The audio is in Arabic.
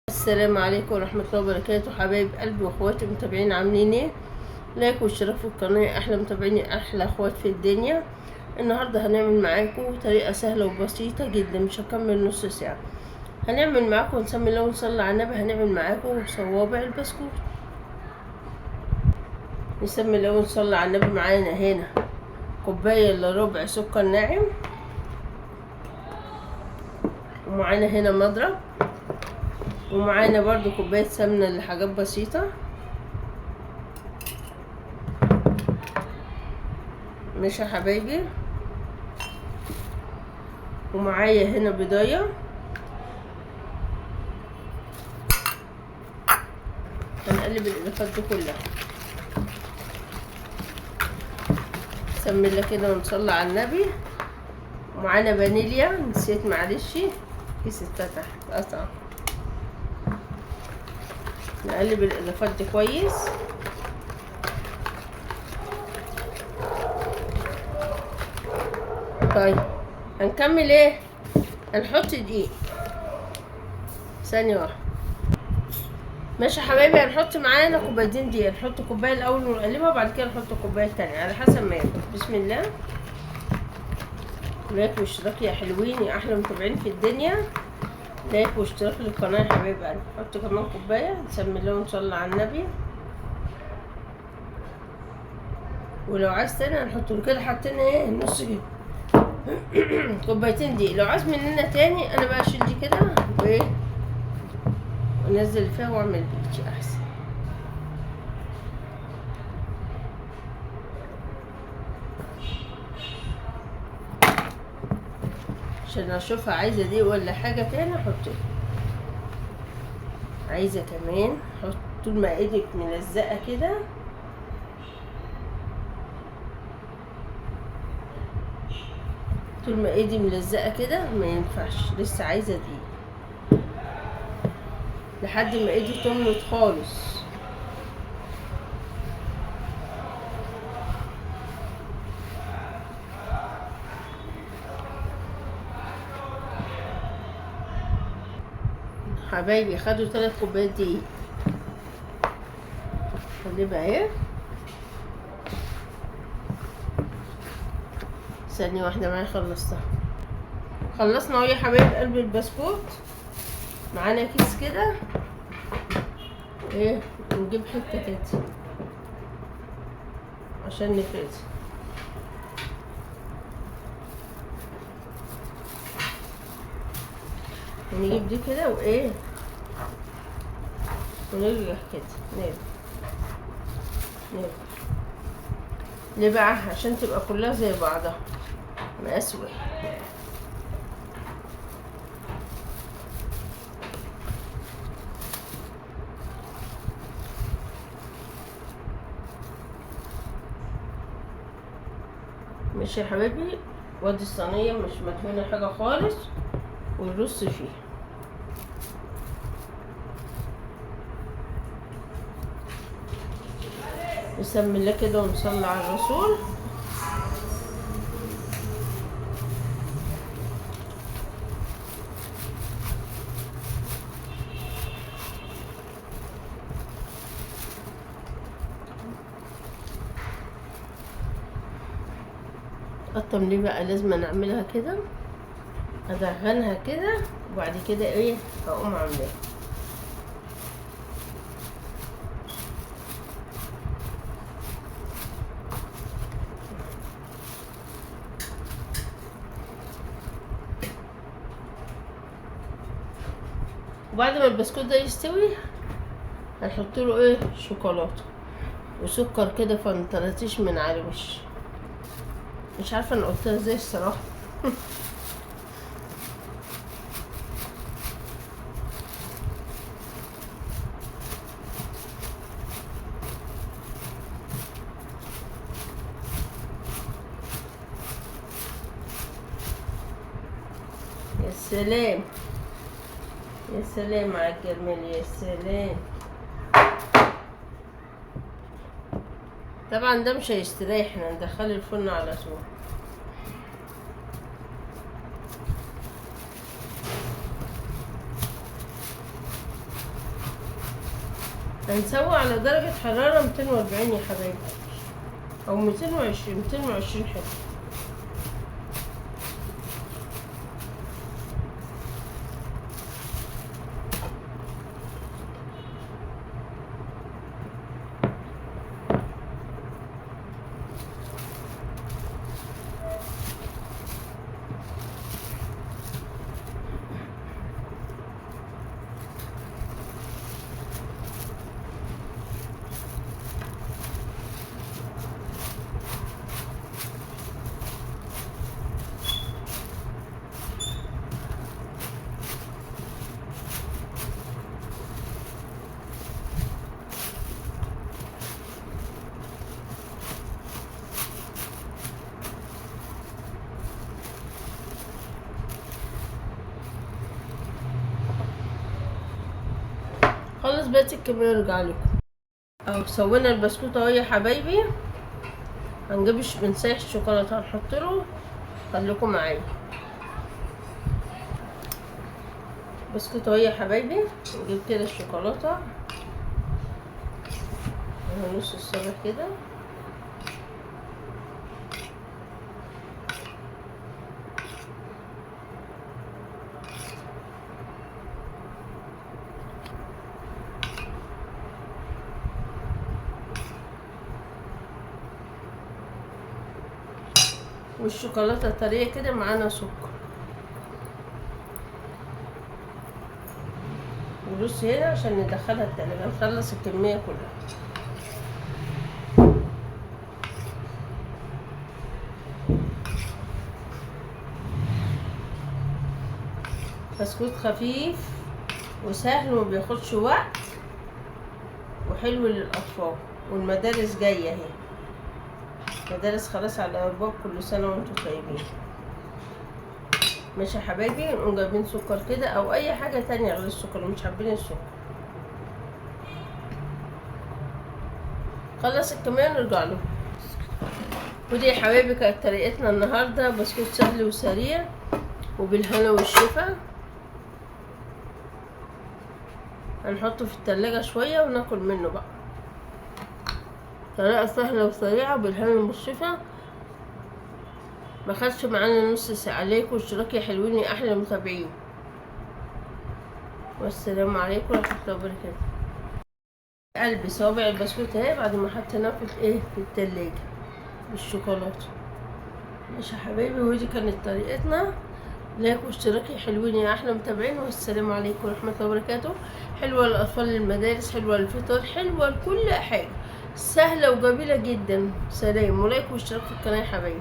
السلام عليكم ورحمة الله وبركاته، حبايب قلبي واخواتي متابعين، عاملين ايه؟ لايك واشتراك في القناة، احلى متابعين، احلى اخوات في الدنيا. النهاردة هنعمل معاكم طريقة سهلة وبسيطة جدا، مش هكمل نص ساعة. هنعمل معاكم، نسمي الله ونصلي على النبي، هنعمل معاكم صوابع البسكوت. نسمي الله ونصلي على النبي. معانا هنا كوباية الا ربع سكر ناعم، ومعانا هنا مضرب، ومعانا برضو كوباية سمنة لحاجات بسيطة. ماشي يا حبايبي، ومعايا هنا بيضاية. هنقلب الاضافات دي كلها. بسم الله كده ونصلي على النبي. ومعانا فانيليا، نسيت معلش، كيس اتفتح اتقطع. نقلب الاضافات دي كويس. طيب هنكمل ايه؟ هنحط دقيق. ثانية واحدة. ماشي يا حبايبي، هنحط معانا كوبايتين دقيق. نحط كوباية الاول ونقلبها، وبعد كده نحط كوباية تانية على حسب ما ياكل. بسم الله. لايك واشتراك يا حلوين، يا احلى متابعين في الدنيا. لايك واشتراك للقناة يا حبايب قلبي. نحط كمان كوباية، نسمي الله ونصلي على النبي. ولو عايز تاني هنحط له كده، حطينا ايه نص كده كوبايتين دي. لو عايز مننا تاني انا بقى اشيل دي كده وايه وانزل فيها واعمل بيتي احسن، عشان اشوفها عايزه دي ولا حاجه تاني احط. عايزه كمان احط طول ما ايدك ملزقه كده. طول ما ايدي ملزقه كده ما ينفعش، لسه عايزه دي لحد ما ايدي تملط خالص. حبايبي خدوا 3 كوبايات دقيق. هنقلبها اهي. ثانية واحدة معايا، خلصنا اهو يا حبايب قلب البسكوت. معانا كيس كده ايه، نجيب حتة كده عشان نفرد. ونجيب دي كده وايه ونرجع كده نرجع. ليه بقى؟ عشان تبقى كلها زي بعضها مقاس واحد. ماشي يا حبايبي. وادي الصينية مش مدهونة حاجة خالص، ونرص فيها. بسم الله كده ونصلي على الرسول. قطم ليه بقى؟ لازم نعملها كده، ادهنها كده وبعد كده ايه هقوم عاملاها. وبعد ما البسكوت ده يستوي هنحط له ايه شوكولاته وسكر كده فانطرطيش من على الوش. مش عارفه انا قلتها ازاي الصراحه يا سلام يا سلام على الجمال، يا سلام. طبعا ده مش هيستريح، احنا ندخله الفرن على طول. هنسوي على درجة حرارة 240 يا حبايبي، او 220 حلو. خلص بقيت الكمية ارجع لكم. اهو سوينا البسكوت اهو يا حبايبي. هنجيب بنسيح الشوكولاتة هنحط له، خليكم معايا. بسكوت اهو يا حبايبي، نجيب كده الشوكولاتة نص الصبح كده، والشوكولاتة طرية كده معانا سكر. ونرص هنا عشان ندخلها التلاجة، نخلص الكمية كلها. بسكوت خفيف وسهل ومبياخدش وقت وحلو للأطفال، والمدارس جاية اهي، مدارس خلاص على الأبواب، كل سنة وانتم طيبين. ماشي يا حبايبي، نقوم جايبين سكر كده او اي حاجة تانية غير السكر، مش حابين السكر. خلص الكمية نرجع له. ودي يا حبايبي كانت طريقتنا النهاردة، بسكوت سهل وسريع وبالهنا والشفا. هنحطه في التلاجة شوية وناكل منه بقى. طريقة سهلة وسريعة بالهنا والشفا، ما خدش معانا نص ساعة. عليكم اشتراك يا حلوين يا احلى متابعين، والسلام عليكم ورحمة الله وبركاته. قلبي صوابع البسكوت اهي بعد ما حطيناه في التلاجة بالشوكولاتة. ماشي يا حبايبي، ودي كانت طريقتنا. لايك واشتراك يا حلوين يا احلى متابعين، والسلام عليكم ورحمة الله وبركاته. حلوة للاطفال للمدارس، حلوة للفطار، حلوة لكل حاجة، سهلة وجميلة جدا. سلام، ولايك واشتراك في القناة يا حبايبي.